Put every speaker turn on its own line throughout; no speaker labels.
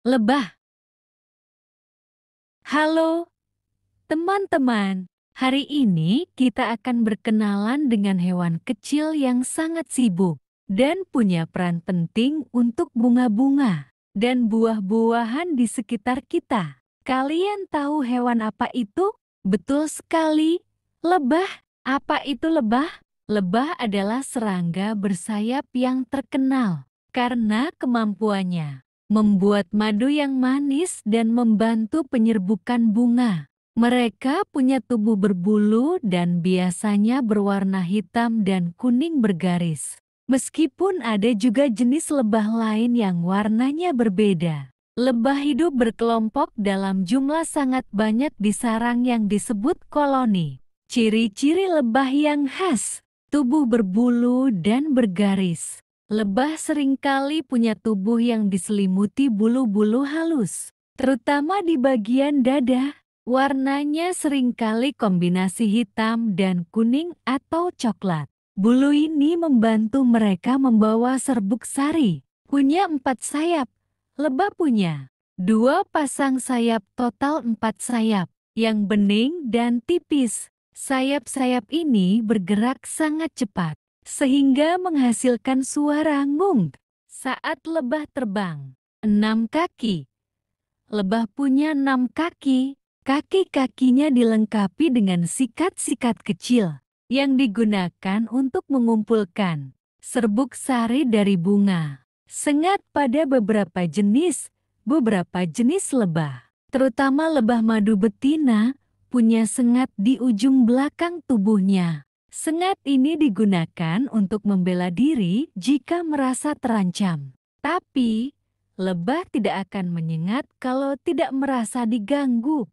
Lebah. Halo, teman-teman. Hari ini kita akan berkenalan dengan hewan kecil yang sangat sibuk dan punya peran penting untuk bunga-bunga dan buah-buahan di sekitar kita. Kalian tahu hewan apa itu? Betul sekali, lebah. Apa itu lebah? Lebah adalah serangga bersayap yang terkenal karena kemampuannya membuat madu yang manis dan membantu penyerbukan bunga. Mereka punya tubuh berbulu dan biasanya berwarna hitam dan kuning bergaris. Meskipun ada juga jenis lebah lain yang warnanya berbeda. Lebah hidup berkelompok dalam jumlah sangat banyak di sarang yang disebut koloni. Ciri-ciri lebah yang khas, tubuh berbulu dan bergaris. Lebah seringkali punya tubuh yang diselimuti bulu-bulu halus, terutama di bagian dada. Warnanya seringkali kombinasi hitam dan kuning atau coklat. Bulu ini membantu mereka membawa serbuk sari. Punya 4 sayap. Lebah punya 2 pasang sayap, total 4 sayap, yang bening dan tipis. Sayap-sayap ini bergerak sangat cepat sehingga menghasilkan suara ngung saat lebah terbang. 6 kaki. Lebah punya 6 kaki. Kaki-kakinya dilengkapi dengan sikat-sikat kecil yang digunakan untuk mengumpulkan serbuk sari dari bunga. Sengat pada beberapa jenis lebah, terutama lebah madu betina, punya sengat di ujung belakang tubuhnya. Sengat ini digunakan untuk membela diri jika merasa terancam. Tapi, lebah tidak akan menyengat kalau tidak merasa diganggu.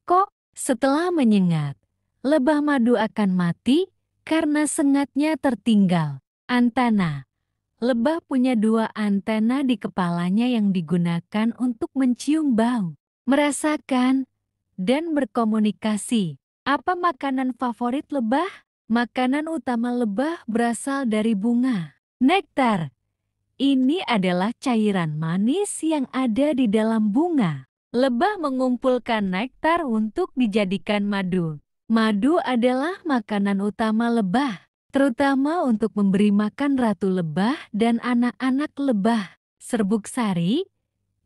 Kok, setelah menyengat, lebah madu akan mati karena sengatnya tertinggal. Antena. Lebah punya 2 antena di kepalanya yang digunakan untuk mencium bau, merasakan, dan berkomunikasi. Apa makanan favorit lebah? Makanan utama lebah berasal dari bunga. Nektar. Ini adalah cairan manis yang ada di dalam bunga. Lebah mengumpulkan nektar untuk dijadikan madu. Madu adalah makanan utama lebah, terutama untuk memberi makan ratu lebah dan anak-anak lebah. Serbuk sari,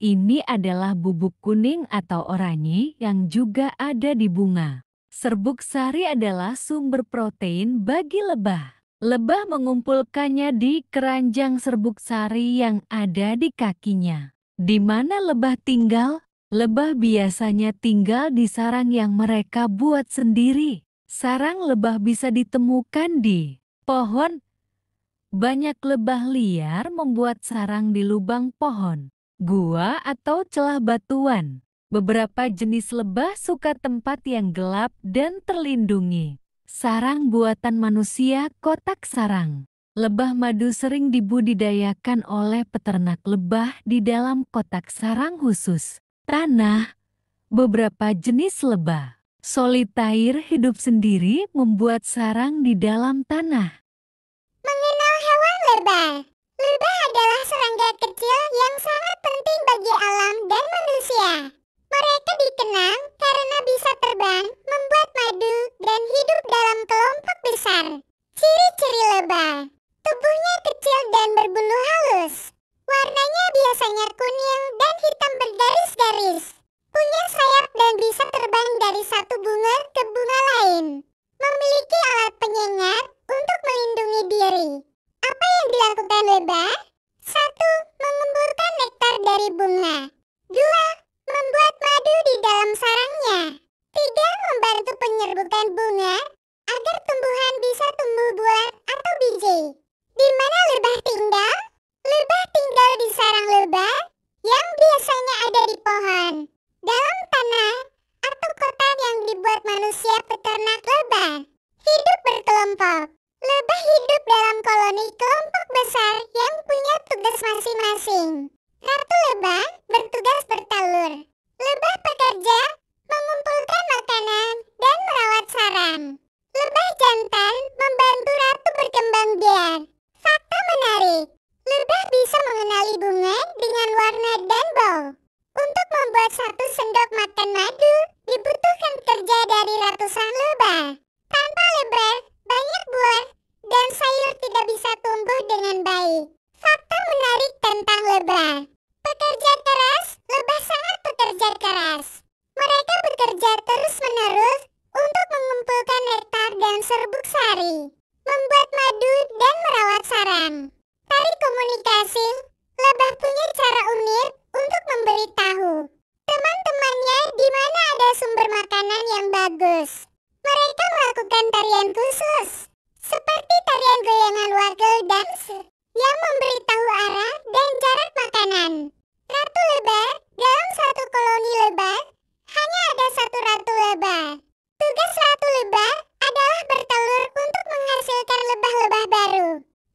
ini adalah bubuk kuning atau oranye yang juga ada di bunga. Serbuk sari adalah sumber protein bagi lebah. Lebah mengumpulkannya di keranjang serbuk sari yang ada di kakinya. Di mana lebah tinggal? Lebah biasanya tinggal di sarang yang mereka buat sendiri. Sarang lebah bisa ditemukan di pohon. Banyak lebah liar membuat sarang di lubang pohon, gua atau celah batuan. Beberapa jenis lebah suka tempat yang gelap dan terlindungi. Sarang buatan manusia, kotak sarang. Lebah madu sering dibudidayakan oleh peternak lebah di dalam kotak sarang khusus. Tanah. Beberapa jenis lebah solitair hidup sendiri membuat sarang di dalam tanah.
Mengenal hewan lebah. Lebah adalah serangga kecil yang sangat penting bagi alam dan manusia. Mereka dikenal karena bisa terbang, membuat madu, dan hidup dalam kelompok besar. Ciri-ciri lebah. Tubuhnya kecil dan berbulu halus. Warnanya biasanya kuning dan hitam bergaris-garis. Punya sayap dan bisa terbang dari satu bunga ke bunga lain. Memiliki alat penyengat untuk melindungi diri. Apa yang dilakukan lebah? 1. Mengumpulkan nektar dari bunga. 2. Membuat madu di dalam sarangnya. 3. Membantu penyerbukan bunga agar tumbuhan bisa tumbuh buah atau biji. Di mana lebah tinggal? Lebah tinggal di sarang lebah yang biasanya ada di pohon, dalam tanah, atau kotak yang dibuat manusia peternak lebah. Hidup berkelompok. Lebah hidup dalam koloni kelompok besar yang punya tugas masing-masing. Ratu lebah bertugas bertelur. Lebah pekerja mengumpulkan makanan dan merawat sarang. Lebah jantan membantu ratu berkembang biak. Fakta menarik. Lebah bisa mengenali bunga dengan warna dan bau. satu sendok makan madu dibutuhkan kerja dari ratusan lebah. Tanpa lebah, banyak buah dan sayur tidak bisa tumbuh dengan baik. Fakta menarik tentang lebah. Pekerja keras, lebah sangat pekerja keras. Mereka bekerja terus-menerus untuk mengumpulkan nektar dan serbuk sari, membuat madu dan merawat sarang. Tari komunikasi, lebah punya cara unik untuk memberitahu teman-temannya di mana ada sumber makanan yang bagus. Mereka melakukan tarian khusus, seperti tarian goyangan wagel dance, yang memberitahu arah dan jarak makanan. Ratu lebah, dalam satu koloni lebah, hanya ada satu ratu lebah. Tugas ratu lebah adalah bertelur untuk menghasilkan lebah-lebah baru.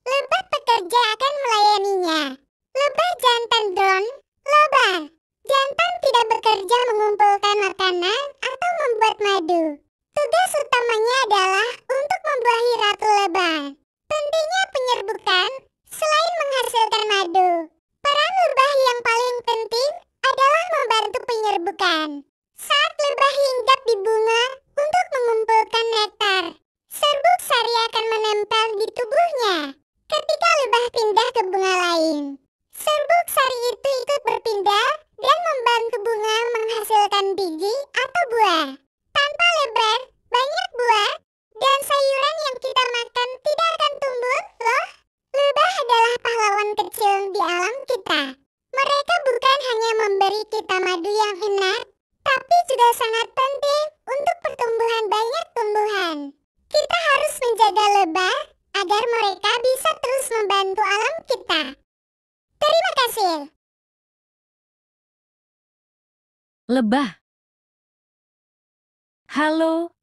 Lebah pekerja akan melayaninya. Lebah jantan drone, lebah. Jantan tidak bekerja mengumpulkan makanan atau membuat madu. Tugas utamanya adalah untuk membuahi ratu lebah. Pentingnya penyerbukan, selain menghasilkan madu, peran lebah yang paling penting adalah membantu penyerbukan. Saat lebah hinggap di bunga untuk mengumpulkan nektar, serbuk sari akan menempel di tubuhnya. Ketika lebah pindah ke bunga lain, serbuk sari itu ikut berpindah dan membantu bunga menghasilkan biji atau buah. Tanpa lebah, banyak buah dan sayuran yang kita makan tidak akan tumbuh, loh. Lebah adalah pahlawan kecil di alam kita. Mereka bukan hanya memberi kita madu yang enak, tapi juga sangat penting untuk pertumbuhan banyak tumbuhan. Kita harus menjaga lebah agar mereka bisa terus membantu alam kita. Terima kasih.
Lebah. Halo,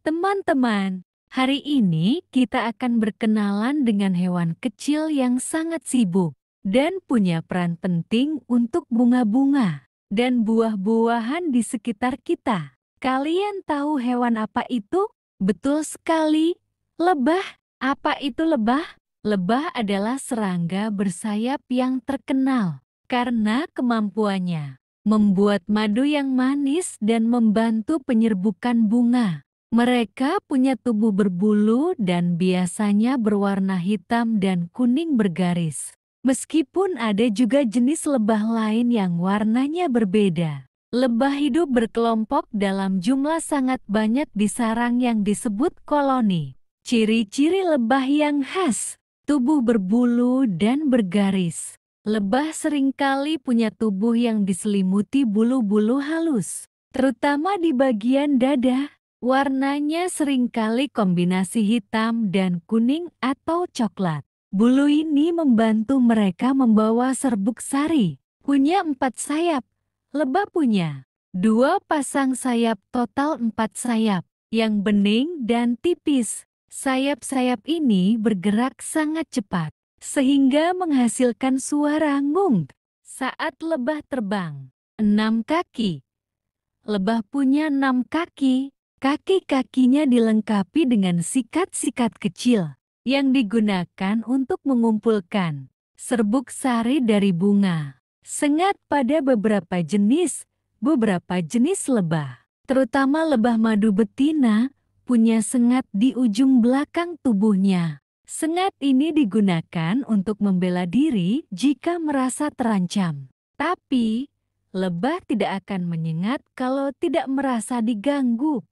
teman-teman. Hari ini kita akan berkenalan dengan hewan kecil yang sangat sibuk dan punya peran penting untuk bunga-bunga dan buah-buahan di sekitar kita. Kalian tahu hewan apa itu? Betul sekali, lebah. Apa itu lebah? Lebah adalah serangga bersayap yang terkenal karena kemampuannya membuat madu yang manis dan membantu penyerbukan bunga. Mereka punya tubuh berbulu dan biasanya berwarna hitam dan kuning bergaris. Meskipun ada juga jenis lebah lain yang warnanya berbeda. Lebah hidup berkelompok dalam jumlah sangat banyak di sarang yang disebut koloni. Ciri-ciri lebah yang khas, tubuh berbulu dan bergaris. Lebah seringkali punya tubuh yang diselimuti bulu-bulu halus, terutama di bagian dada. Warnanya seringkali kombinasi hitam dan kuning atau coklat. Bulu ini membantu mereka membawa serbuk sari. Punya 4 sayap. Lebah punya 2 pasang sayap, total 4 sayap, yang bening dan tipis. Sayap-sayap ini bergerak sangat cepat, sehingga menghasilkan suara ngung saat lebah terbang. 6 kaki. Lebah punya 6 kaki. Kaki-kakinya dilengkapi dengan sikat-sikat kecil yang digunakan untuk mengumpulkan serbuk sari dari bunga. Sengat pada beberapa jenis lebah, terutama lebah madu betina, punya sengat di ujung belakang tubuhnya. Sengat ini digunakan untuk membela diri jika merasa terancam. Tapi, lebah tidak akan menyengat kalau tidak merasa diganggu.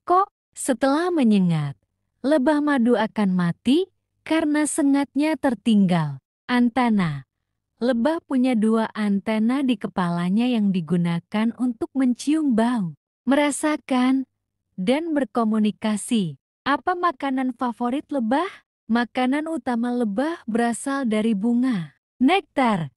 Kok setelah menyengat, lebah madu akan mati karena sengatnya tertinggal. Antena. Lebah punya 2 antena di kepalanya yang digunakan untuk mencium bau, merasakan, dan berkomunikasi. Apa makanan favorit lebah? Makanan utama lebah berasal dari bunga. Nektar.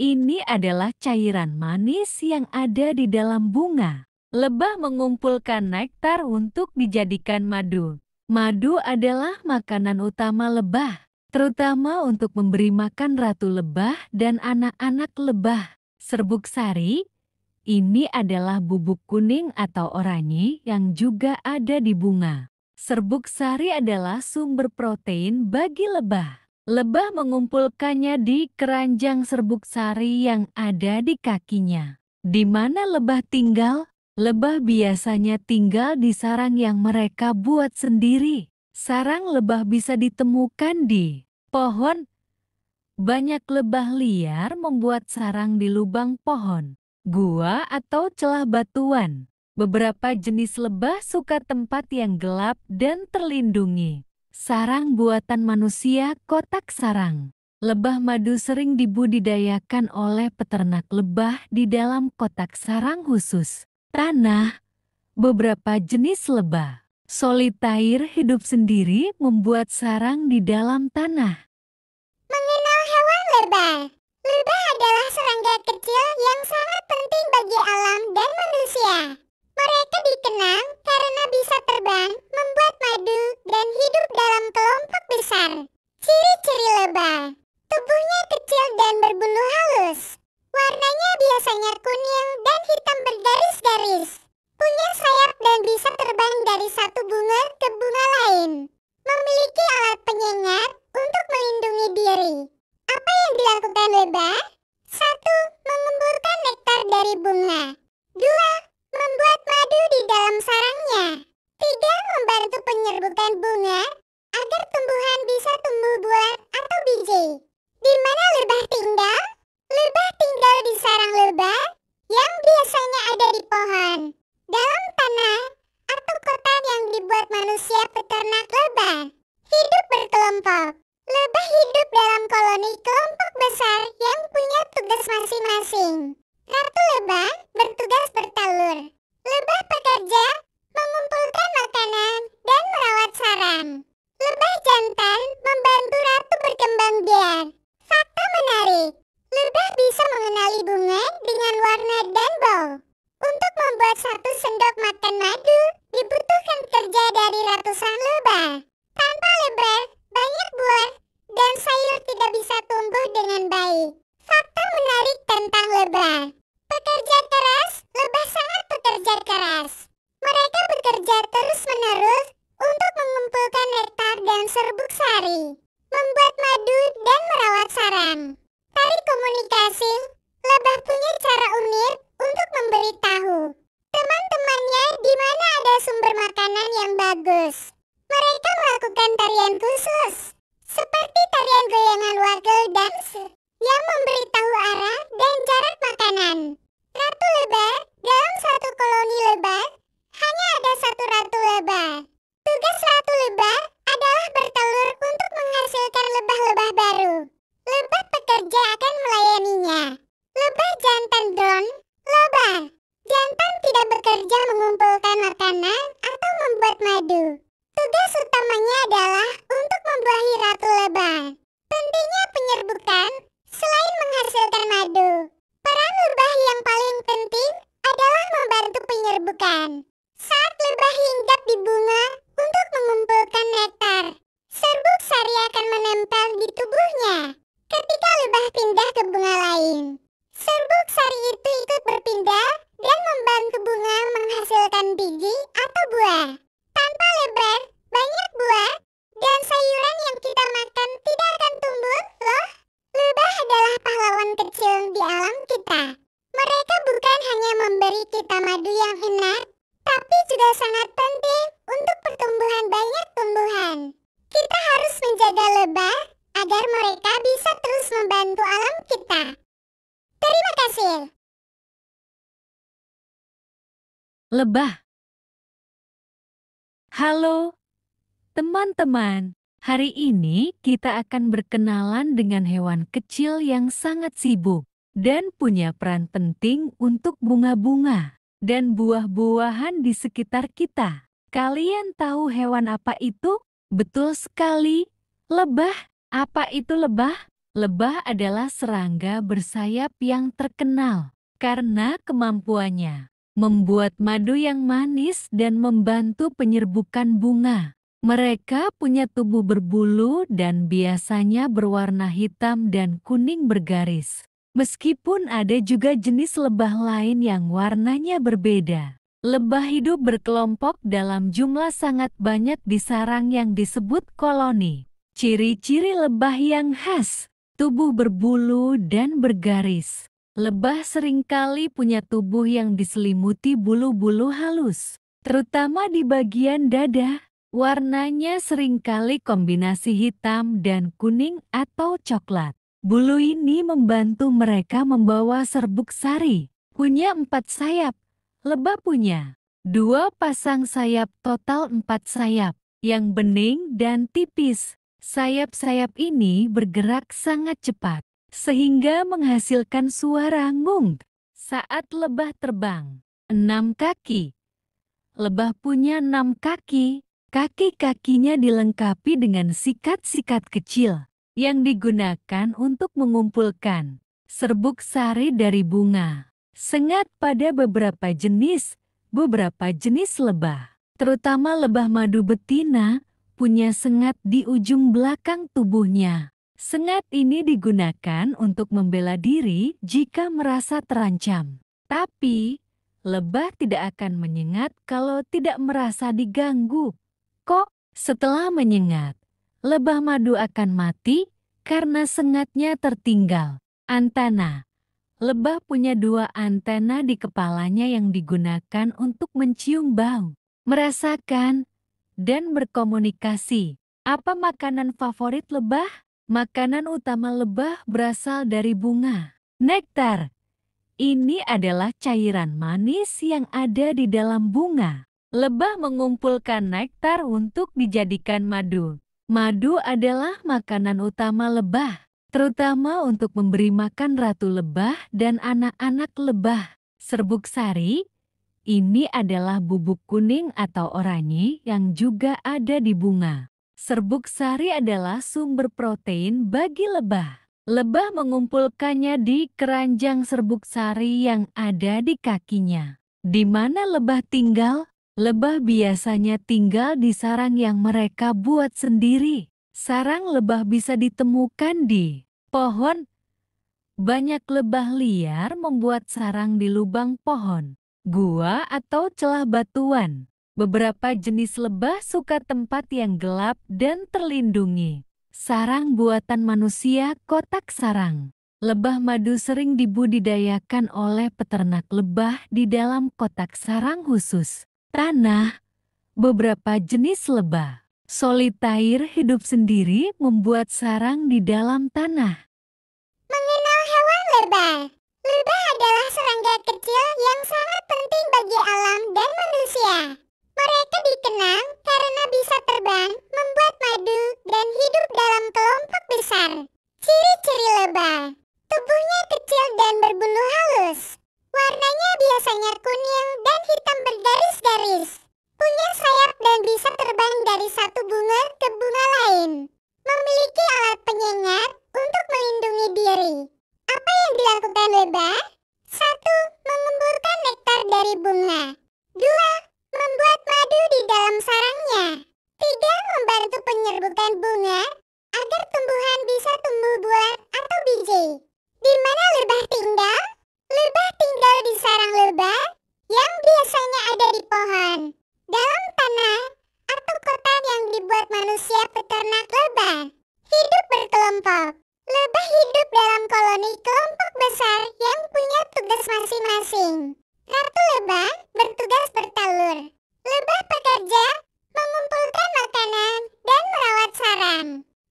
Ini adalah cairan manis yang ada di dalam bunga. Lebah mengumpulkan nektar untuk dijadikan madu. Madu adalah makanan utama lebah, terutama untuk memberi makan ratu lebah dan anak-anak lebah. Serbuk sari, ini adalah bubuk kuning atau oranye yang juga ada di bunga. Serbuk sari adalah sumber protein bagi lebah. Lebah mengumpulkannya di keranjang serbuk sari yang ada di kakinya. Di mana lebah tinggal? Lebah biasanya tinggal di sarang yang mereka buat sendiri. Sarang lebah bisa ditemukan di pohon. Banyak lebah liar membuat sarang di lubang pohon, gua atau celah batuan. Beberapa jenis lebah suka tempat yang gelap dan terlindungi. Sarang buatan manusia, kotak sarang. Lebah madu sering dibudidayakan oleh peternak lebah di dalam kotak sarang khusus. Tanah. Beberapa jenis lebah solitair hidup sendiri membuat sarang di dalam tanah.
Mengenal hewan lebah. Lebah adalah serangga kecil yang sangat penting bagi alam dan manusia. Mereka dikenal karena bisa terbang, membuat madu, dan hidup dalam kelompok besar. Ciri-ciri lebah. Tubuhnya kecil dan berbulu halus. Warnanya biasanya kuning dan hitam bergaris-garis. Punya sayap dan bisa terbang dari satu bunga ke bunga lain. Memiliki alat penyengat untuk melindungi diri. Apa yang dilakukan lebah? 1. Mengumpulkan nektar dari bunga. 2. Membuat madu di dalam sarangnya. 3. Membantu penyerbukan bunga agar tumbuhan bisa tumbuh buah atau biji. Di mana lebah tinggal? Lebah tinggal di sarang lebah yang biasanya ada di pohon, dalam tanah, atau kotak yang dibuat manusia peternak lebah. Hidup berkelompok. Lebah hidup dalam koloni kelompok besar yang punya tugas masing-masing. Ratu lebah bertugas bertelur. Lebah pekerja mengumpulkan makanan dan merawat sarang. Lebah jantan membantu ratu berkembang biak. Fakta menarik. Lebah bisa mengenali bunga dengan warna dan bau. Untuk membuat satu sendok makan madu, dibutuhkan kerja dari ratusan lebah. Tanpa lebah, banyak buah dan sayur tidak bisa tumbuh dengan baik. Fakta menarik tentang lebah. Pekerja keras, lebah sangat bekerja keras. Mereka bekerja terus-menerus untuk mengumpulkan nektar dan serbuk sari, membuat madu dan merawat sarang. Tarik komunikasi, lebah punya cara unik untuk memberitahu teman-temannya di mana ada sumber makanan yang bagus. Mereka melakukan tarian khusus, seperti tarian goyangan wagel dance, yang memberitahu arah dan jarak makanan. Ratu lebah, dalam satu koloni lebah, hanya ada satu ratu lebah. Tugas ratu lebah adalah bertelur untuk menghasilkan lebah-lebah baru. Lebah pekerja akan melayaninya. Lebah jantan drone, lebah jantan tidak bekerja mengumpulkan makanan atau membuat madu. Tugas utamanya adalah untuk membuahi ratu lebah. Pentingnya penyerbukan selain menghasilkan madu. Peran lebah yang paling penting adalah membantu penyerbukan. Saat lebah hinggap di bunga untuk mengumpulkan nektar, serbuk sari akan menempel di tubuhnya. Ketika lebah pindah ke bunga lain, serbuk sari itu ikut berpindah dan membantu bunga menghasilkan biji atau buah. Tanpa lebah, banyak buah dan sayuran yang kita makan tidak akan tumbuh, loh. Lebah adalah pahlawan kecil di alam kita. Mereka bukan hanya memberi kita madu yang enak, tapi juga sangat penting untuk pertumbuhan banyak tumbuhan. Kita harus menjaga lebah agar mereka bisa terus membantu alam kita. Terima kasih.
Lebah. Halo, teman-teman. Hari ini kita akan berkenalan dengan hewan kecil yang sangat sibuk dan punya peran penting untuk bunga-bunga dan buah-buahan di sekitar kita. Kalian tahu hewan apa itu? Betul sekali, lebah. Apa itu lebah? Lebah adalah serangga bersayap yang terkenal karena kemampuannya membuat madu yang manis dan membantu penyerbukan bunga. Mereka punya tubuh berbulu dan biasanya berwarna hitam dan kuning bergaris. Meskipun ada juga jenis lebah lain yang warnanya berbeda. Lebah hidup berkelompok dalam jumlah sangat banyak di sarang yang disebut koloni. Ciri-ciri lebah yang khas, tubuh berbulu dan bergaris. Lebah seringkali punya tubuh yang diselimuti bulu-bulu halus, terutama di bagian dada. Warnanya seringkali kombinasi hitam dan kuning atau coklat. Bulu ini membantu mereka membawa serbuk sari. Punya 4 sayap. Lebah punya 2 pasang sayap, total 4 sayap, yang bening dan tipis. Sayap-sayap ini bergerak sangat cepat, sehingga menghasilkan suara ngung saat lebah terbang. 6 kaki. Lebah punya 6 kaki. Kaki-kakinya dilengkapi dengan sikat-sikat kecil yang digunakan untuk mengumpulkan serbuk sari dari bunga. Sengat pada beberapa jenis lebah, terutama lebah madu betina, punya sengat di ujung belakang tubuhnya. Sengat ini digunakan untuk membela diri jika merasa terancam. Tapi, lebah tidak akan menyengat kalau tidak merasa diganggu. Kok, setelah menyengat, lebah madu akan mati karena sengatnya tertinggal. Antena. Lebah punya 2 antena di kepalanya yang digunakan untuk mencium bau, merasakan, dan berkomunikasi. Apa makanan favorit lebah? Makanan utama lebah berasal dari bunga. Nektar. Ini adalah cairan manis yang ada di dalam bunga. Lebah mengumpulkan nektar untuk dijadikan madu. Madu adalah makanan utama lebah, terutama untuk memberi makan ratu lebah dan anak-anak lebah. Serbuk sari, ini adalah bubuk kuning atau oranye yang juga ada di bunga. Serbuk sari adalah sumber protein bagi lebah. Lebah mengumpulkannya di keranjang serbuk sari yang ada di kakinya. Di mana lebah tinggal? Lebah biasanya tinggal di sarang yang mereka buat sendiri. Sarang lebah bisa ditemukan di pohon. Banyak lebah liar membuat sarang di lubang pohon, gua atau celah batuan. Beberapa jenis lebah suka tempat yang gelap dan terlindungi. Sarang buatan manusia, kotak sarang. Lebah madu sering dibudidayakan oleh peternak lebah di dalam kotak sarang khusus. Tanah. Beberapa jenis lebah solitair hidup sendiri membuat sarang di dalam tanah.
Mengenal hewan lebah. Lebah adalah serangga kecil yang sangat penting bagi alam dan manusia. Mereka dikenal karena bisa terbang, membuat madu, dan hidup dalam kelompok besar. Ciri-ciri lebah. Tubuhnya kecil dan berbulu halus. Warnanya biasanya kuning dan hitam bergaris-garis. Punya sayap dan bisa terbang dari satu bunga ke bunga lain. Memiliki alat penyengat untuk melindungi diri. Apa yang dilakukan lebah? 1. Mengumpulkan nektar dari bunga. 2. Membuat madu di dalam sarangnya. 3. Membantu penyerbukan bunga agar tumbuhan bisa tumbuh buah atau biji. Di mana lebah tinggal? Lebah tinggal di sarang lebah yang biasanya ada di pohon, dalam tanah, atau kotak yang dibuat manusia peternak lebah. Hidup berkelompok. Lebah hidup dalam koloni kelompok besar yang punya tugas masing-masing. Ratu lebah bertugas bertelur. Lebah pekerja mengumpulkan makanan dan merawat sarang.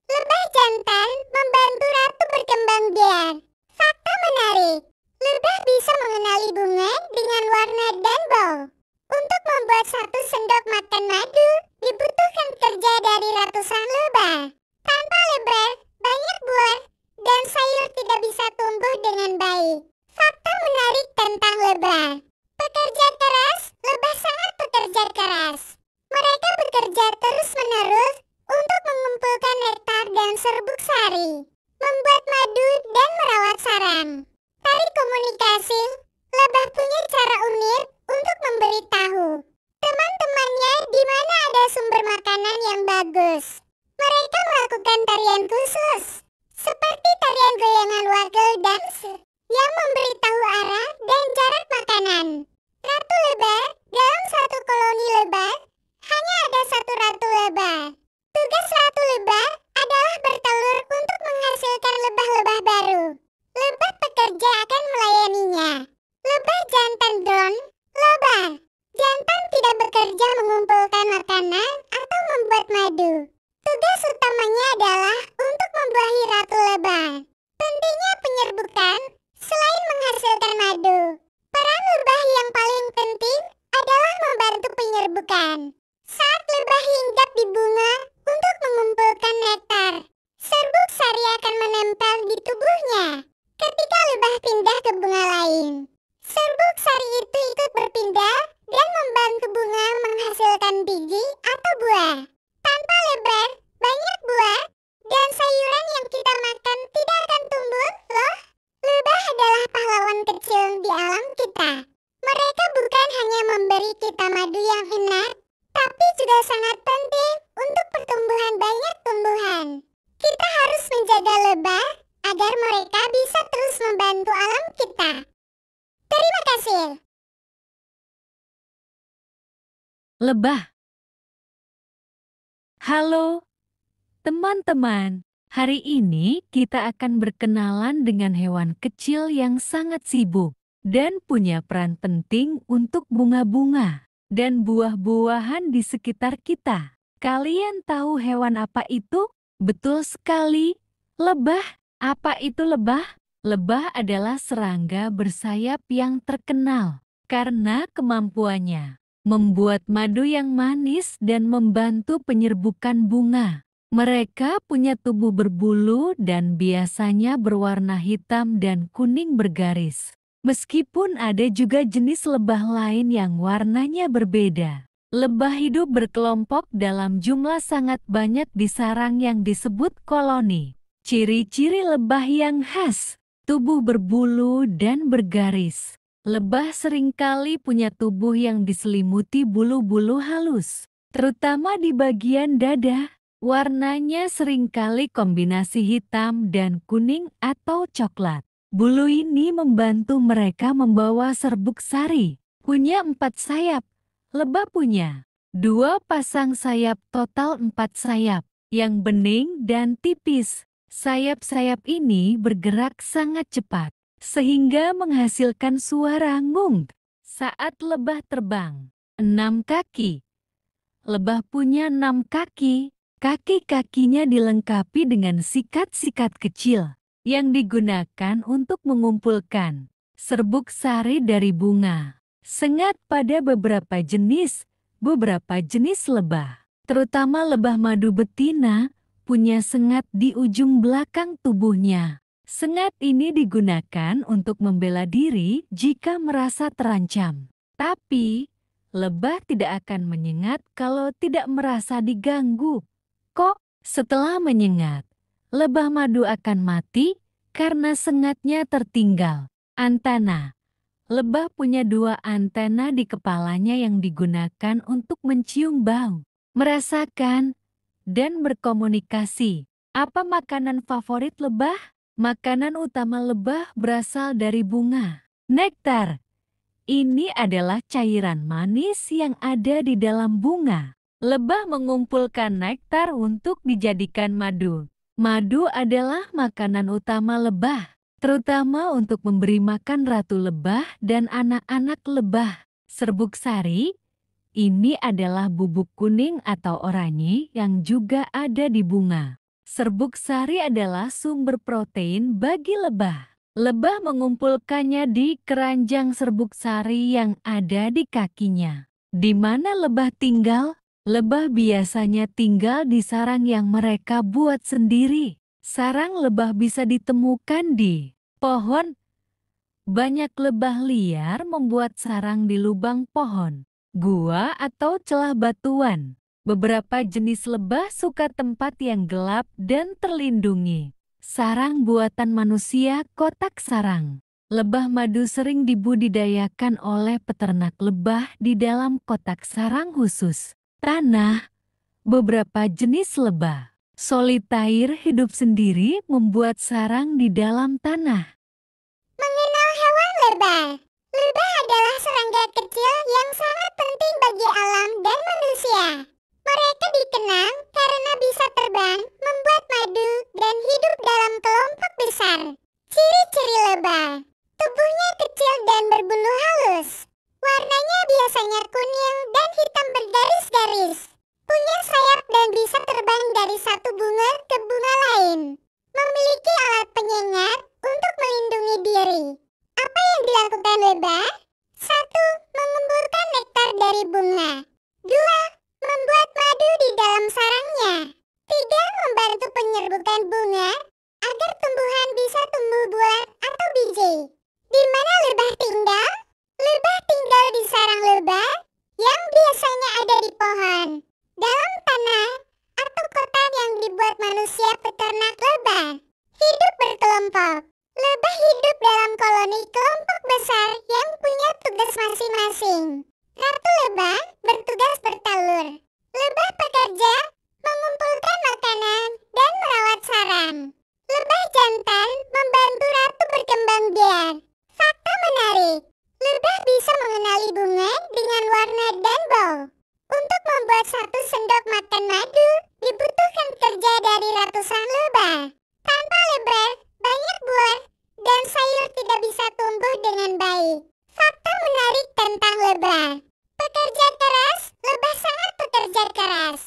Lebah jantan membantu ratu berkembang biak. Fakta menarik. Lebah bisa mengenali bunga dengan warna dan bau. Untuk membuat 1 sendok makan madu, dibutuhkan kerja dari ratusan lebah. Tanpa lebah, banyak buah dan sayur tidak bisa tumbuh dengan baik. Fakta menarik tentang lebah. Pekerja keras, lebah sangat bekerja keras. Mereka bekerja terus-menerus untuk mengumpulkan nektar dan serbuk sari, membuat madu dan merawat sarang. Tari komunikasi, lebah punya cara unik untuk memberitahu teman-temannya di mana ada sumber makanan yang bagus. Mereka melakukan tarian khusus, seperti tarian goyangan waggle dance, yang memberitahu arah dan jarak makanan. Ratu lebah, dalam satu koloni lebah, hanya ada 1 ratu lebah. Tugas ratu lebah adalah bertelur untuk menghasilkan lebah-lebah baru. Lebah pekerja akan melayani drone, lebah. Jantan tidak bekerja mengumpulkan makanan atau membuat madu. Tugas utamanya adalah untuk membuahi ratu lebah. Pentingnya penyerbukan, selain menghasilkan madu, peran lebah yang paling penting adalah membantu penyerbukan. Saat lebah hinggap di bunga untuk mengumpulkan nektar, serbuk sari akan menempel di tubuhnya. Ketika lebah pindah ke bunga lain, serbuk sari itu ikut berpindah dan membantu bunga menghasilkan biji atau buah. Tanpa lebah, banyak buah dan sayuran yang kita makan tidak akan tumbuh, loh. Lebah adalah pahlawan kecil di alam kita. Mereka bukan hanya memberi kita madu yang enak, tapi juga sangat penting untuk pertumbuhan banyak tumbuhan. Kita harus menjaga lebah agar mereka bisa terus membantu alam kita. Terima kasih.
Lebah. Halo, teman-teman. Hari ini kita akan berkenalan dengan hewan kecil yang sangat sibuk dan punya peran penting untuk bunga-bunga dan buah-buahan di sekitar kita. Kalian tahu hewan apa itu? Betul sekali, lebah. Apa itu lebah? Lebah adalah serangga bersayap yang terkenal karena kemampuannya membuat madu yang manis dan membantu penyerbukan bunga. Mereka punya tubuh berbulu dan biasanya berwarna hitam dan kuning bergaris. Meskipun ada juga jenis lebah lain yang warnanya berbeda. Lebah hidup berkelompok dalam jumlah sangat banyak di sarang yang disebut koloni. Ciri-ciri lebah yang khas, tubuh berbulu dan bergaris. Lebah seringkali punya tubuh yang diselimuti bulu-bulu halus, terutama di bagian dada. Warnanya seringkali kombinasi hitam dan kuning atau coklat. Bulu ini membantu mereka membawa serbuk sari. Punya 4 sayap. Lebah punya 2 pasang sayap, total 4 sayap, yang bening dan tipis. Sayap-sayap ini bergerak sangat cepat, sehingga menghasilkan suara ngung saat lebah terbang. 6 kaki. Lebah punya 6 kaki. Kaki-kakinya dilengkapi dengan sikat-sikat kecil yang digunakan untuk mengumpulkan serbuk sari dari bunga. Sengat pada beberapa jenis lebah, terutama lebah madu betina, punya sengat di ujung belakang tubuhnya. Sengat ini digunakan untuk membela diri jika merasa terancam. Tapi, lebah tidak akan menyengat kalau tidak merasa diganggu. Kok setelah menyengat, lebah madu akan mati karena sengatnya tertinggal. Antena. Lebah punya 2 antena di kepalanya yang digunakan untuk mencium bau, merasakan, dan berkomunikasi. Apa makanan favorit lebah? Makanan utama lebah berasal dari bunga. Nektar. Ini adalah cairan manis yang ada di dalam bunga. Lebah mengumpulkan nektar untuk dijadikan madu. Madu adalah makanan utama lebah, terutama untuk memberi makan ratu lebah dan anak-anak lebah. Serbuk sari, ini adalah bubuk kuning atau oranye yang juga ada di bunga. Serbuk sari adalah sumber protein bagi lebah. Lebah mengumpulkannya di keranjang serbuk sari yang ada di kakinya. Di mana lebah tinggal? Lebah biasanya tinggal di sarang yang mereka buat sendiri. Sarang lebah bisa ditemukan di pohon. Banyak lebah liar membuat sarang di lubang pohon, gua atau celah batuan. Beberapa jenis lebah suka tempat yang gelap dan terlindungi. Sarang buatan manusia, kotak sarang. Lebah madu sering dibudidayakan oleh peternak lebah di dalam kotak sarang khusus. Tanah. Beberapa jenis lebah solitair hidup sendiri membuat sarang di dalam tanah.
Mengenal hewan lebah. Lebah adalah serangga kecil yang sangat penting bagi alam dan manusia. Mereka dikenal karena bisa terbang, membuat madu, dan hidup dalam kelompok besar. Ciri-ciri lebah. Tubuhnya kecil dan berbulu halus. bergaris-garis, punya sayap dan bisa terbang dari satu bunga ke bunga lain. Memiliki alat penyengat untuk melindungi diri. Apa yang dilakukan lebah? 1. Mengumpulkan nektar dari bunga. 2. Membuat madu di dalam sarangnya. 3. Membantu penyerbukan bunga agar tumbuhan bisa tumbuh buah atau biji. Di mana lebah tinggal? Lebah tinggal di sarang lebah yang biasanya ada di pohon, dalam tanah, atau kotak yang dibuat manusia peternak lebah. Hidup berkelompok. Lebah hidup dalam koloni kelompok besar yang punya tugas masing-masing. Ratu lebah bertugas bertelur. Lebah pekerja mengumpulkan makanan dan merawat sarang. Lebah jantan membantu ratu berkembang biak. Fakta menarik. Lebah bisa mengenali bunga dengan warna dan bau. Untuk membuat satu sendok makan madu, dibutuhkan kerja dari ratusan lebah. Tanpa lebah, banyak buah dan sayur tidak bisa tumbuh dengan baik. Fakta menarik tentang lebah. Pekerja keras, lebah sangat bekerja keras.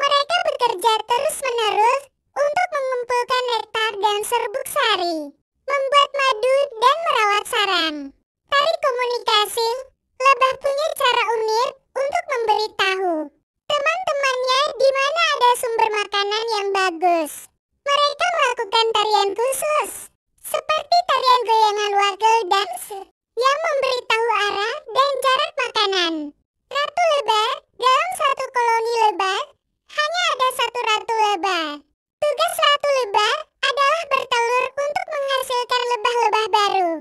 Mereka bekerja terus-menerus untuk mengumpulkan nektar dan serbuk sari, membuat madu dan merawat sarang. Tari komunikasi, lebah punya cara unik untuk memberitahu teman-temannya di mana ada sumber makanan yang bagus. Mereka melakukan tarian khusus, seperti tarian goyangan wagel dance, yang memberitahu arah dan jarak makanan. Ratu lebah, dalam satu koloni lebah, hanya ada satu ratu lebah. Tugas ratu lebah adalah bertelur untuk menghasilkan lebah-lebah baru.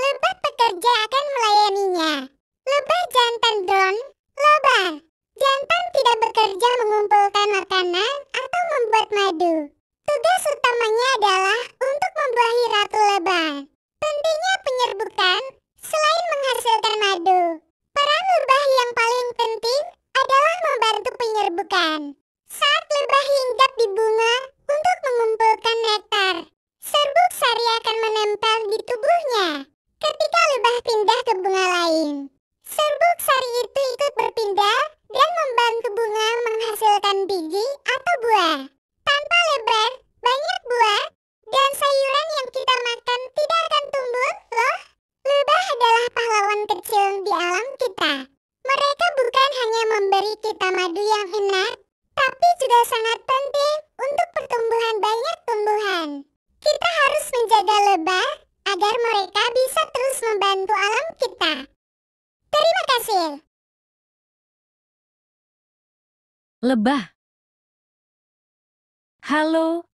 Lebah pekerja akan melayaninya. Lebah jantan drone, lebah jantan tidak bekerja mengumpulkan makanan atau membuat madu. Tugas utamanya adalah untuk membuahi ratu lebah. Pentingnya penyerbukan selain menghasilkan madu. Peran lebah yang paling penting adalah membantu penyerbukan. Saat lebah hinggap di bunga untuk mengumpulkan nektar, serbuk sari akan menempel di tubuhnya. Ketika lebah pindah ke bunga lain, serbuk sari itu ikut berpindah dan membantu bunga menghasilkan biji atau buah. Tanpa lebah, banyak buah dan sayuran yang kita makan tidak akan tumbuh, loh. Lebah adalah pahlawan kecil di alam kita. Mereka bukan hanya memberi kita madu yang enak, tapi juga sangat penting untuk pertumbuhan banyak tumbuhan. Kita harus menjaga lebah agar mereka bisa terus membantu alam kita. Terima kasih.
Lebah. Halo,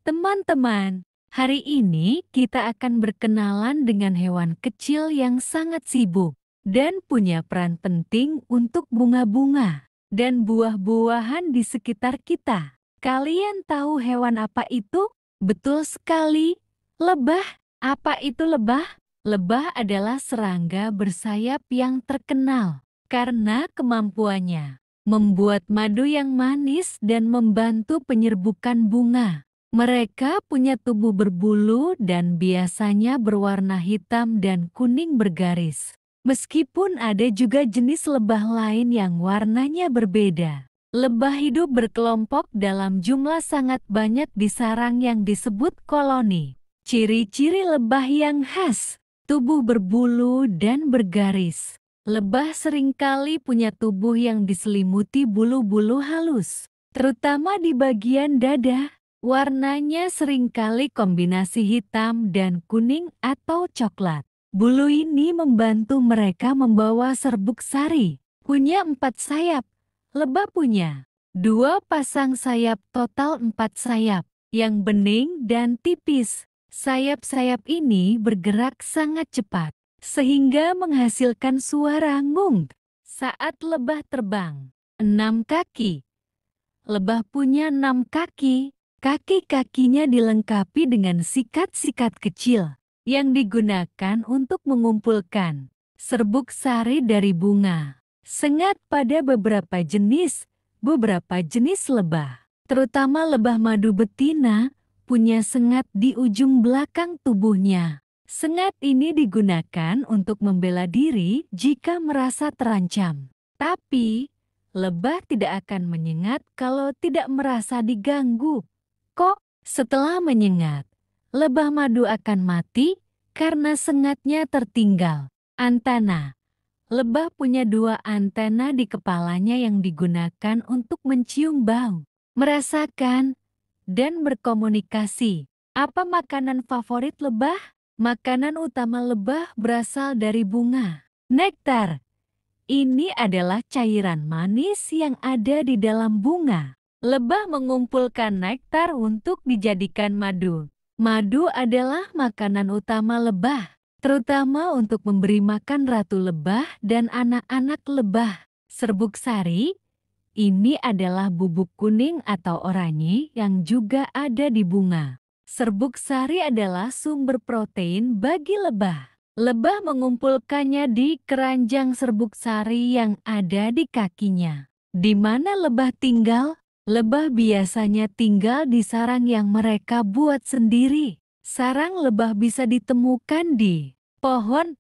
teman-teman. Hari ini kita akan berkenalan dengan hewan kecil yang sangat sibuk dan punya peran penting untuk bunga-bunga dan buah-buahan di sekitar kita. Kalian tahu hewan apa itu? Betul sekali, lebah. Apa itu lebah? Lebah adalah serangga bersayap yang terkenal karena kemampuannya membuat madu yang manis dan membantu penyerbukan bunga. Mereka punya tubuh berbulu dan biasanya berwarna hitam dan kuning bergaris. Meskipun ada juga jenis lebah lain yang warnanya berbeda. Lebah hidup berkelompok dalam jumlah sangat banyak di sarang yang disebut koloni. Ciri-ciri lebah yang khas, tubuh berbulu dan bergaris. Lebah seringkali punya tubuh yang diselimuti bulu-bulu halus, terutama di bagian dada. Warnanya seringkali kombinasi hitam dan kuning atau coklat. Bulu ini membantu mereka membawa serbuk sari. Punya 4 sayap. Lebah punya 2 pasang sayap, total 4 sayap, yang bening dan tipis. Sayap-sayap ini bergerak sangat cepat, sehingga menghasilkan suara ngung saat lebah terbang. 6 kaki. Lebah punya 6 kaki. Kaki-kakinya dilengkapi dengan sikat-sikat kecil yang digunakan untuk mengumpulkan serbuk sari dari bunga. Sengat pada beberapa jenis lebah, terutama lebah madu betina, punya sengat di ujung belakang tubuhnya. Sengat ini digunakan untuk membela diri jika merasa terancam. Tapi, lebah tidak akan menyengat kalau tidak merasa diganggu. Kok, setelah menyengat, lebah madu akan mati karena sengatnya tertinggal. Antena. Lebah punya 2 antena di kepalanya yang digunakan untuk mencium bau, merasakan, dan berkomunikasi. Apa makanan favorit lebah? Makanan utama lebah berasal dari bunga. Nektar. Ini adalah cairan manis yang ada di dalam bunga. Lebah mengumpulkan nektar untuk dijadikan madu. Madu adalah makanan utama lebah, terutama untuk memberi makan ratu lebah dan anak-anak lebah. Serbuk sari, ini adalah bubuk kuning atau oranye yang juga ada di bunga. Serbuk sari adalah sumber protein bagi lebah. Lebah mengumpulkannya di keranjang serbuk sari yang ada di kakinya. Di mana lebah tinggal? Lebah biasanya tinggal di sarang yang mereka buat sendiri. Sarang lebah bisa ditemukan di pohon.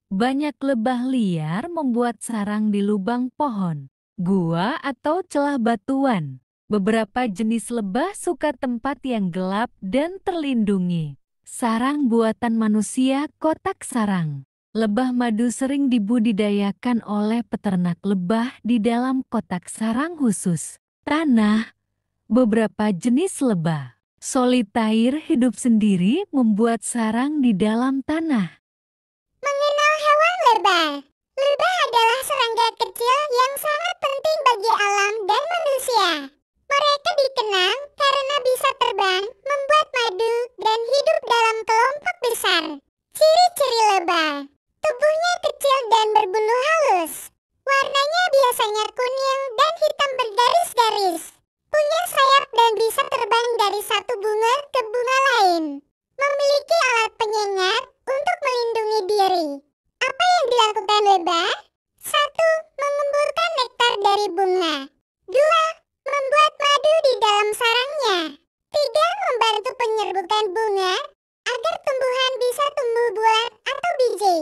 Banyak lebah liar membuat sarang di lubang pohon, gua atau celah batuan. Beberapa jenis lebah suka tempat yang gelap dan terlindungi. Sarang buatan manusia, kotak sarang. Lebah madu sering dibudidayakan oleh peternak lebah di dalam kotak sarang khusus. Tanah. Beberapa jenis lebah solitair hidup sendiri membuat sarang di dalam tanah.
Mengenal hewan lebah. Lebah adalah serangga kecil yang sangat penting bagi alam dan manusia. Mereka dikenal karena bisa terbang, membuat madu, dan hidup dalam kelompok besar. Ciri-ciri lebah. Tubuhnya kecil dan berbulu halus. Warnanya biasanya kuning dan hitam bergaris-garis. Punya sayap dan bisa terbang dari satu bunga ke bunga lain. Memiliki alat penyengat untuk melindungi diri. Apa yang dilakukan lebah? 1. Mengumpulkan nektar dari bunga. 2. Membuat madu di dalam sarangnya. 3. Membantu penyerbukan bunga agar tumbuhan bisa tumbuh buah atau biji.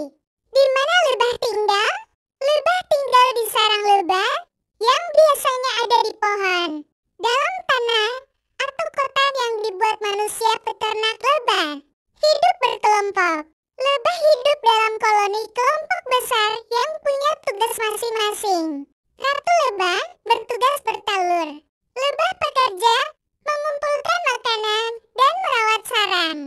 Di mana lebah tinggal? Lebah tinggal di sarang lebah yang biasanya ada di pohon, dalam tanah, atau kotak yang dibuat manusia peternak lebah. Hidup berkelompok. Lebah hidup dalam koloni kelompok besar yang punya tugas masing-masing. Ratu lebah bertugas bertelur. Lebah pekerja mengumpulkan makanan dan merawat sarang.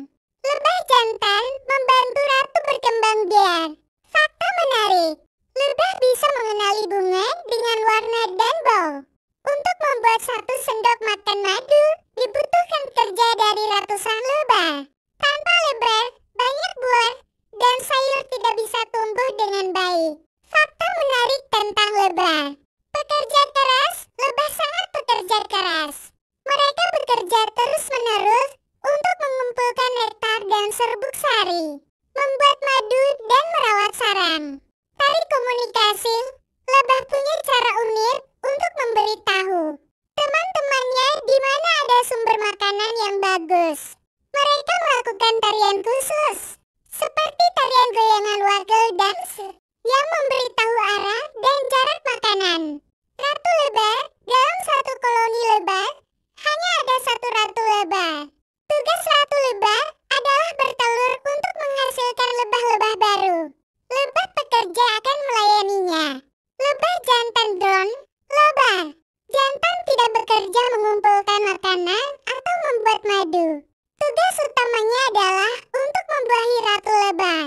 Lebah jantan membantu ratu berkembang biak. Fakta menarik. Lebah bisa mengenali bunga dengan warna dan bau. Untuk membuat 1 sendok makan madu, dibutuhkan kerja dari ratusan lebah. Tanpa lebah, banyak buah dan sayur tidak bisa tumbuh dengan baik. Fakta menarik tentang lebah. Pekerja keras, lebah sangat bekerja keras. Mereka bekerja terus-menerus untuk mengumpulkan nektar dan serbuk sari, membuat madu dan merawat sarang. Tari komunikasi, lebah punya cara unik untuk memberitahu teman-temannya di mana ada sumber makanan yang bagus. Mereka melakukan tarian khusus, seperti tarian goyangan wagel dance, yang memberitahu arah dan jarak makanan. Ratu lebah, dalam satu koloni lebah, hanya ada 1 ratu lebah. Tugas ratu lebah adalah bertelur untuk menghasilkan lebah-lebah baru. Lebah pekerja akan melayaninya. Lebah jantan drone, lebah jantan tidak bekerja mengumpulkan makanan atau membuat madu. Tugas utamanya adalah untuk membuahi ratu lebah.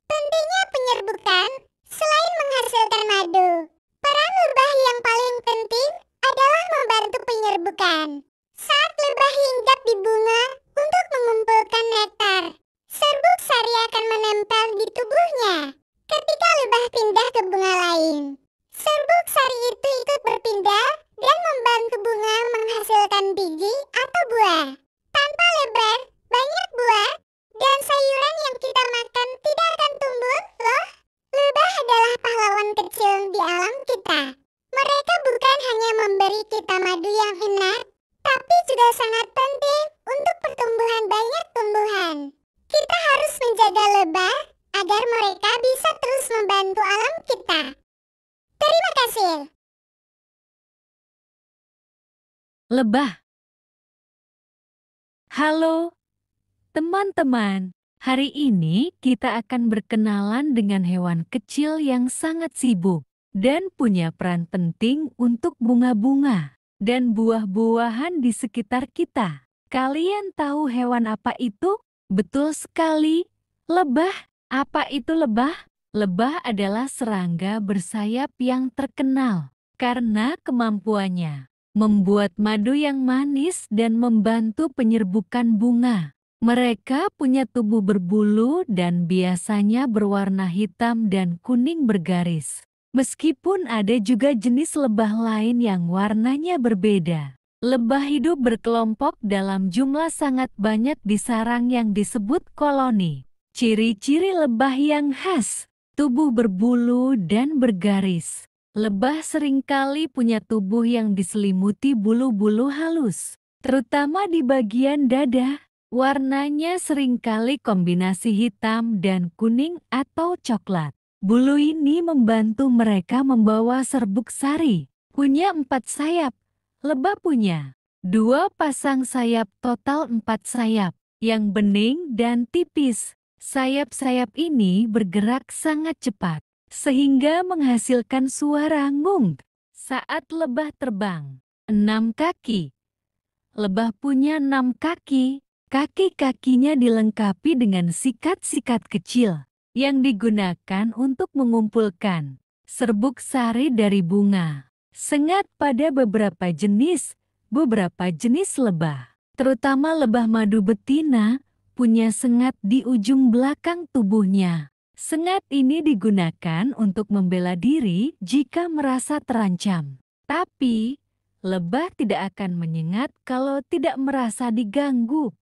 Pentingnya penyerbukan selain menghasilkan madu. Peran lebah yang paling penting adalah membantu penyerbukan. Saat lebah hinggap di bunga untuk mengumpulkan nektar, serbuk sari akan menempel di tubuhnya. Ketika lebah pindah ke bunga lain, serbuk sari itu ikut berpindah dan membantu bunga menghasilkan biji atau buah. Tanpa lebah, banyak buah dan sayuran yang kita makan tidak akan tumbuh, loh. Lebah adalah pahlawan kecil di alam kita. Mereka bukan hanya memberi kita madu yang enak, tapi juga sangat penting untuk pertumbuhan banyak tumbuhan. Kita harus menjaga lebah agar mereka bisa terus membantu alam kita. Terima kasih.
Lebah. Halo, teman-teman. Hari ini kita akan berkenalan dengan hewan kecil yang sangat sibuk dan punya peran penting untuk bunga-bunga dan buah-buahan di sekitar kita. Kalian tahu hewan apa itu? Betul sekali, lebah. Apa itu lebah? Lebah adalah serangga bersayap yang terkenal karena kemampuannya membuat madu yang manis dan membantu penyerbukan bunga. Mereka punya tubuh berbulu dan biasanya berwarna hitam dan kuning bergaris. Meskipun ada juga jenis lebah lain yang warnanya berbeda. Lebah hidup berkelompok dalam jumlah sangat banyak di sarang yang disebut koloni. Ciri-ciri lebah yang khas, tubuh berbulu dan bergaris. Lebah seringkali punya tubuh yang diselimuti bulu-bulu halus, terutama di bagian dada. Warnanya seringkali kombinasi hitam dan kuning atau coklat. Bulu ini membantu mereka membawa serbuk sari. Punya 4 sayap. Lebah punya 2 pasang sayap, total 4 sayap, yang bening dan tipis. Sayap-sayap ini bergerak sangat cepat, sehingga menghasilkan suara ngung saat lebah terbang. 6 kaki. Lebah punya 6 kaki. Kaki-kakinya dilengkapi dengan sikat-sikat kecil yang digunakan untuk mengumpulkan serbuk sari dari bunga. Sengat pada beberapa jenis lebah, terutama lebah madu betina, punya sengat di ujung belakang tubuhnya. Sengat ini digunakan untuk membela diri jika merasa terancam. Tapi, lebah tidak akan menyengat kalau tidak merasa diganggu.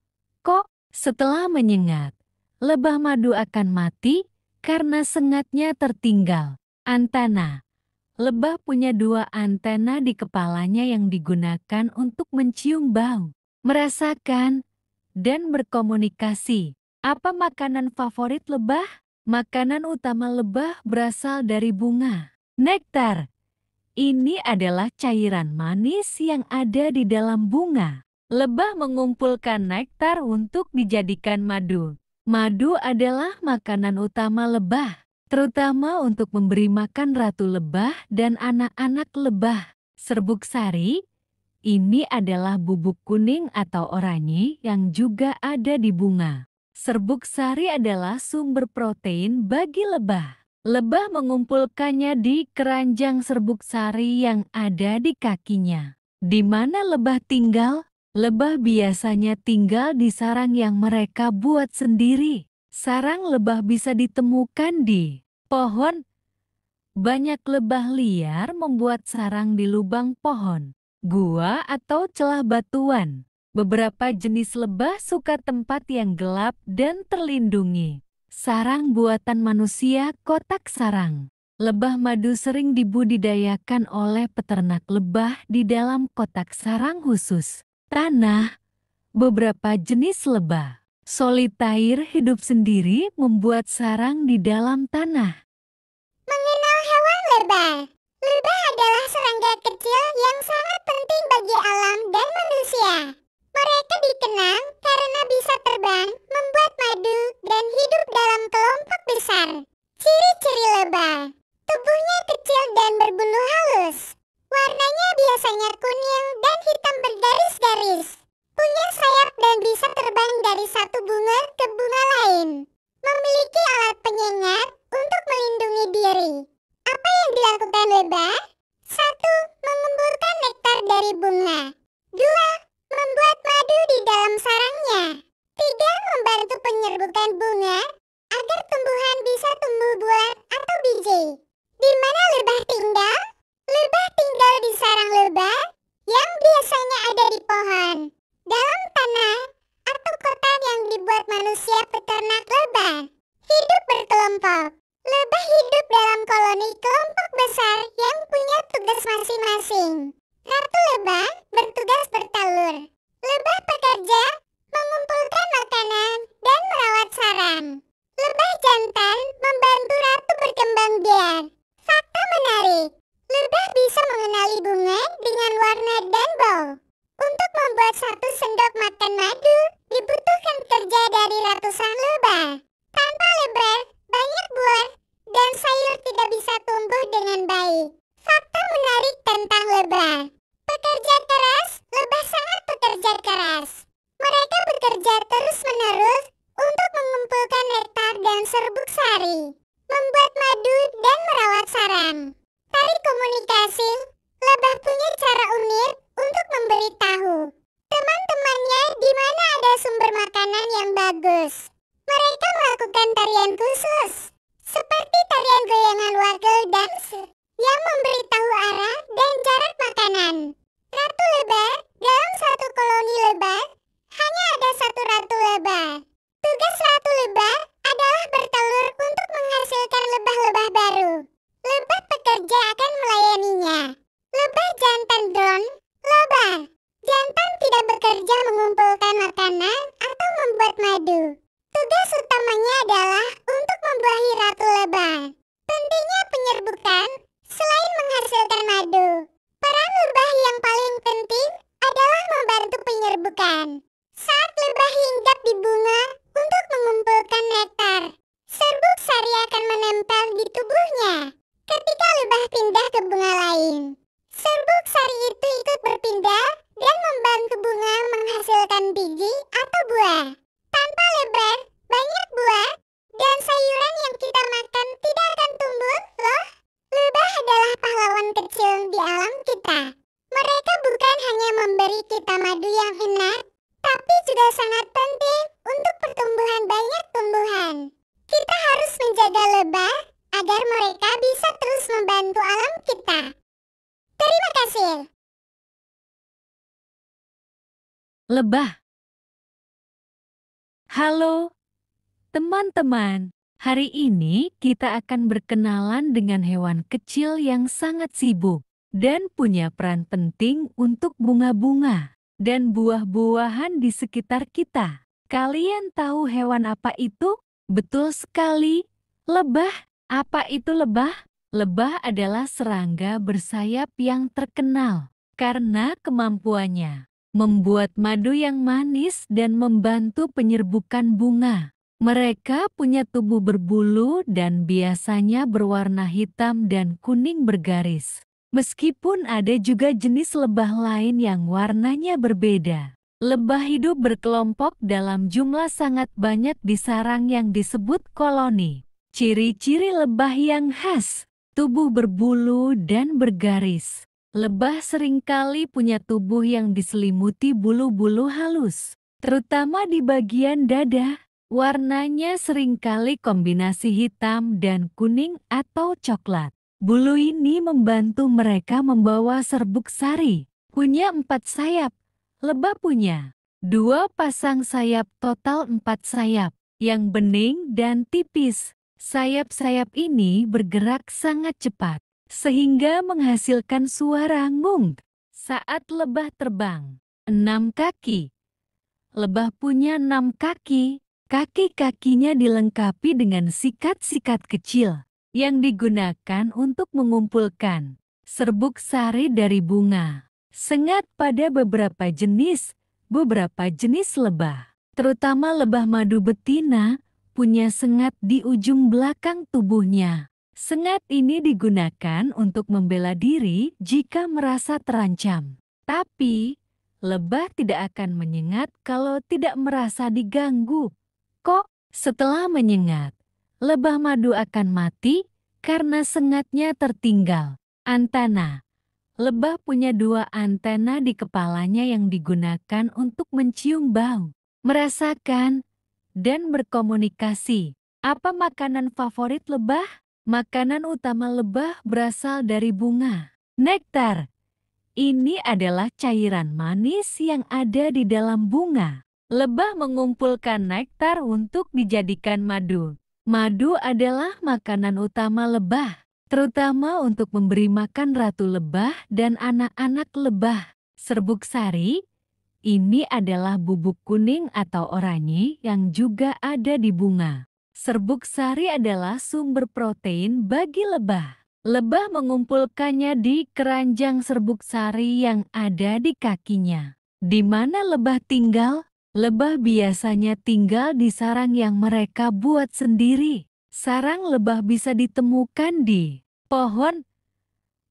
Kok setelah menyengat, lebah madu akan mati karena sengatnya tertinggal. Antena. Lebah punya 2 antena di kepalanya yang digunakan untuk mencium bau, merasakan, dan berkomunikasi. Apa makanan favorit lebah? Makanan utama lebah berasal dari bunga. Nektar. Ini adalah cairan manis yang ada di dalam bunga. Lebah mengumpulkan nektar untuk dijadikan madu. Madu adalah makanan utama lebah, terutama untuk memberi makan ratu lebah dan anak-anak lebah. Serbuk sari, ini adalah bubuk kuning atau oranye yang juga ada di bunga. Serbuk sari adalah sumber protein bagi lebah. Lebah mengumpulkannya di keranjang serbuk sari yang ada di kakinya. Di mana lebah tinggal? Lebah biasanya tinggal di sarang yang mereka buat sendiri. Sarang lebah bisa ditemukan di pohon. Banyak lebah liar membuat sarang di lubang pohon, gua atau celah batuan. Beberapa jenis lebah suka tempat yang gelap dan terlindungi. Sarang buatan manusia, kotak sarang. Lebah madu sering dibudidayakan oleh peternak lebah di dalam kotak sarang khusus. Tanah. Beberapa jenis lebah solitair hidup sendiri membuat sarang di dalam tanah.
Mengenal hewan lebah. Lebah adalah serangga kecil yang sangat penting bagi alam dan manusia. Mereka dikenal karena bisa terbang, membuat madu, dan hidup dalam kelompok besar. Ciri-ciri lebah. Tubuhnya kecil dan berbulu halus. Warnanya biasanya kuning dan hitam bergaris-garis. Punya sayap dan bisa terbang dari satu bunga ke bunga lain. Memiliki alat penyengat untuk melindungi diri. Apa yang dilakukan lebah? 1. Mengumpulkan nektar dari bunga. 2. Membuat madu di dalam sarangnya. 3. Membantu penyerbukan bunga agar tumbuhan bisa tumbuh buah atau biji. Di mana lebah tinggal? Lebah tinggal di sarang lebah yang biasanya ada di pohon, dalam tanah, atau kotak yang dibuat manusia peternak lebah. Hidup berkelompok. Lebah hidup dalam koloni kelompok besar yang punya tugas masing-masing. Ratu lebah bertugas bertelur. Lebah pekerja mengumpulkan makanan dan merawat sarang. Lebah jantan membantu ratu berkembang biak. Fakta menarik. Lebah bisa mengenali bunga dengan warna dan bau. dengan baik. Fakta menarik tentang lebah. Pekerja keras, lebah sangat bekerja keras. Mereka bekerja terus-menerus untuk mengumpulkan nektar dan serbuk sari, membuat madu dan merawat sarang. Tarik komunikasi, lebah punya cara unik untuk memberitahu teman-temannya di mana ada sumber makanan yang bagus. Mereka melakukan tarian khusus, seperti tarian goyangan wagel dance, yang memberitahu arah dan jarak makanan. Ratu lebah, dalam satu koloni lebah, hanya ada satu ratu lebah. Tugas ratu lebah adalah bertelur untuk menghasilkan lebah-lebah baru. Lebah pekerja akan melayaninya. Lebah jantan drone, lebah jantan tidak bekerja mengumpulkan makanan atau membuat madu. Tugas utamanya adalah untuk membuahi ratu lebah. Pentingnya penyerbukan selain menghasilkan madu. Peran lebah yang paling penting adalah membantu penyerbukan. Saat lebah hinggap di bunga untuk mengumpulkan nektar, serbuk sari akan menempel di tubuhnya. Ketika lebah pindah ke bunga lain, serbuk sari itu ikut berpindah dan membantu bunga menghasilkan biji atau buah. Tanpa lebah, banyak buah dan sayuran yang kita makan tidak akan tumbuh, loh. Lebah adalah pahlawan kecil di alam kita. Mereka bukan hanya memberi kita madu yang enak, tapi juga sangat penting untuk pertumbuhan banyak tumbuhan. Kita harus menjaga lebah agar mereka bisa terus membantu alam kita. Terima kasih.
Lebah. Halo, teman-teman. Hari ini kita akan berkenalan dengan hewan kecil yang sangat sibuk dan punya peran penting untuk bunga-bunga dan buah-buahan di sekitar kita. Kalian tahu hewan apa itu? Betul sekali, lebah. Apa itu lebah? Lebah adalah serangga bersayap yang terkenal karena kemampuannya membuat madu yang manis dan membantu penyerbukan bunga. Mereka punya tubuh berbulu dan biasanya berwarna hitam dan kuning bergaris. Meskipun ada juga jenis lebah lain yang warnanya berbeda. Lebah hidup berkelompok dalam jumlah sangat banyak di sarang yang disebut koloni. Ciri-ciri lebah yang khas, tubuh berbulu dan bergaris. Lebah seringkali punya tubuh yang diselimuti bulu-bulu halus, terutama di bagian dada. Warnanya seringkali kombinasi hitam dan kuning atau coklat. Bulu ini membantu mereka membawa serbuk sari. Punya 4 sayap. Lebah punya 2 pasang sayap, total 4 sayap, yang bening dan tipis. Sayap-sayap ini bergerak sangat cepat, sehingga menghasilkan suara ngung saat lebah terbang. 6 kaki. Lebah punya 6 kaki. Kaki-kakinya dilengkapi dengan sikat-sikat kecil yang digunakan untuk mengumpulkan serbuk sari dari bunga. Sengat pada beberapa jenis lebah, terutama lebah madu betina, punya sengat di ujung belakang tubuhnya. Sengat ini digunakan untuk membela diri jika merasa terancam. Tapi, lebah tidak akan menyengat kalau tidak merasa diganggu. Kok setelah menyengat, lebah madu akan mati karena sengatnya tertinggal. Antena. Lebah punya 2 antena di kepalanya yang digunakan untuk mencium bau, merasakan, dan berkomunikasi. Apa makanan favorit lebah? Makanan utama lebah berasal dari bunga. Nektar. Ini adalah cairan manis yang ada di dalam bunga. Lebah mengumpulkan nektar untuk dijadikan madu. Madu adalah makanan utama lebah, terutama untuk memberi makan ratu lebah dan anak-anak lebah. Serbuk sari, ini adalah bubuk kuning atau oranye yang juga ada di bunga. Serbuk sari adalah sumber protein bagi lebah. Lebah mengumpulkannya di keranjang serbuk sari yang ada di kakinya. Di mana lebah tinggal? Lebah biasanya tinggal di sarang yang mereka buat sendiri. Sarang lebah bisa ditemukan di pohon.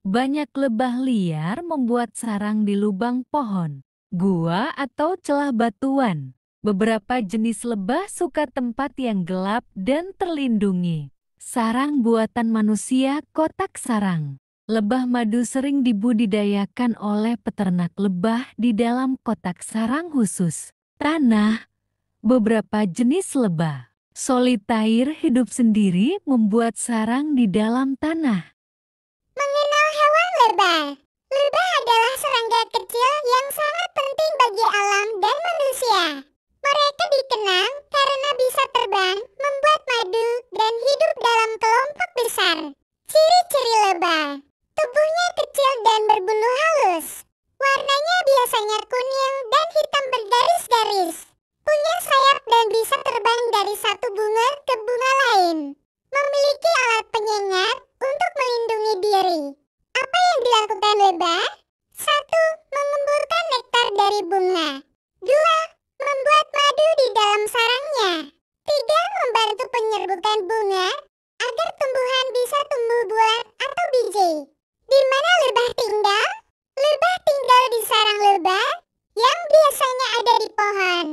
Banyak lebah liar membuat sarang di lubang pohon, gua atau celah batuan. Beberapa jenis lebah suka tempat yang gelap dan terlindungi. Sarang buatan manusia, kotak sarang. Lebah madu sering dibudidayakan oleh peternak lebah di dalam kotak sarang khusus. Tanah. Beberapa jenis lebah solitair hidup sendiri membuat sarang di dalam tanah.
Mengenal hewan lebah. Lebah adalah serangga kecil yang sangat penting bagi alam dan manusia. Mereka dikenal karena bisa terbang, membuat madu, dan hidup dalam kelompok besar. Ciri-ciri lebah. Tubuhnya kecil dan berbulu halus. Warnanya biasanya kuning dan hitam bergaris-garis. Punya sayap dan bisa terbang dari satu bunga ke bunga lain. Memiliki alat penyengat untuk melindungi diri. Apa yang dilakukan lebah? 1. Mengumpulkan nektar dari bunga. 2. Membuat madu di dalam sarangnya. 3. Membantu penyerbukan bunga agar tumbuhan bisa tumbuh buah atau biji. Di mana lebah tinggal? Lebah tinggal di sarang lebah yang biasanya ada di pohon,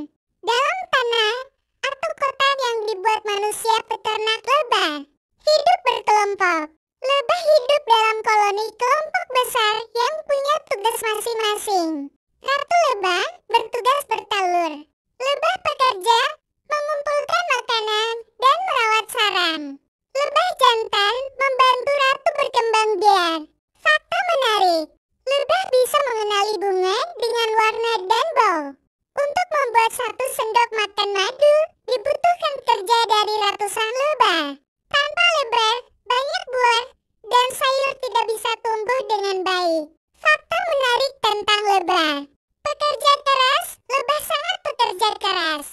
dalam tanah, atau kotak yang dibuat manusia peternak lebah. Hidup berkelompok. Lebah hidup dalam koloni kelompok besar yang punya tugas masing-masing. Ratu lebah bertugas bertelur. Lebah pekerja mengumpulkan makanan dan merawat sarang. Lebah jantan membantu ratu berkembang biak. Fakta menarik. Lebah bisa mengenali bunga dengan warna dan bau. Untuk membuat satu sendok makan madu, dibutuhkan kerja dari ratusan lebah. Tanpa lebah, banyak buah dan sayur tidak bisa tumbuh dengan baik. Fakta menarik tentang lebah. Pekerja keras, lebah sangat bekerja keras.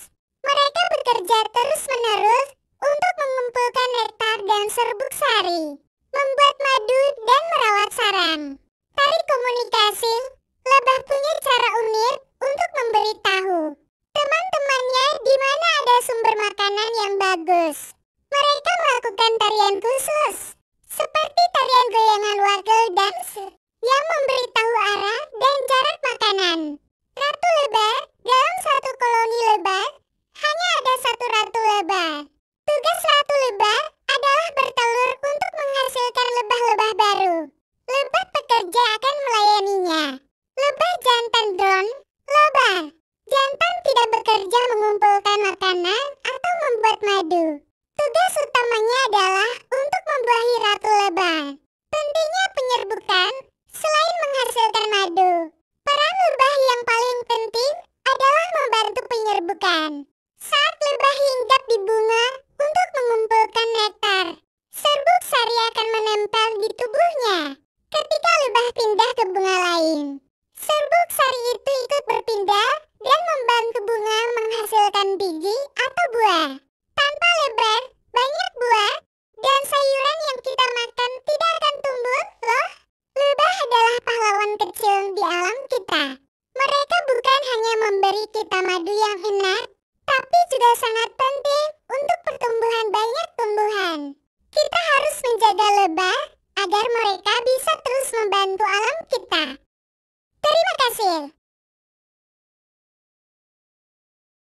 Mereka bekerja terus-menerus untuk mengumpulkan nektar dan serbuk sari, membuat madu dan merawat sarang. Tari komunikasi, lebah punya cara unik untuk memberitahu teman-temannya di mana ada sumber makanan yang bagus. Mereka melakukan tarian khusus, seperti tarian goyangan wagel dance, yang memberitahu arah dan jarak makanan. Ratu lebah, dalam satu koloni lebah, hanya ada satu ratu lebah. Tugas ratu lebah adalah bertelur untuk menghasilkan lebah-lebah baru. Lebah pekerja akan melayaninya. Lebah jantan drone, lebah jantan tidak bekerja mengumpulkan makanan atau membuat madu. Tugas utamanya adalah untuk membuahi ratu lebah. Pentingnya penyerbukan selain menghasilkan madu. Peran lebah yang paling penting adalah membantu penyerbukan. Saat lebah hinggap di bunga untuk mengumpulkan nektar, serbuk sari akan menempel di tubuhnya. Ketika lebah pindah ke bunga lain, serbuk sari itu ikut berpindah dan membantu bunga menghasilkan biji atau buah. Tanpa lebah, banyak buah dan sayuran yang kita makan tidak akan tumbuh, loh. Lebah adalah pahlawan kecil di alam kita. Mereka bukan hanya memberi kita madu yang enak, tapi juga sangat penting untuk pertumbuhan banyak tumbuhan. Kita harus menjaga lebah agar mereka bisa terus membantu alam kita. Terima kasih.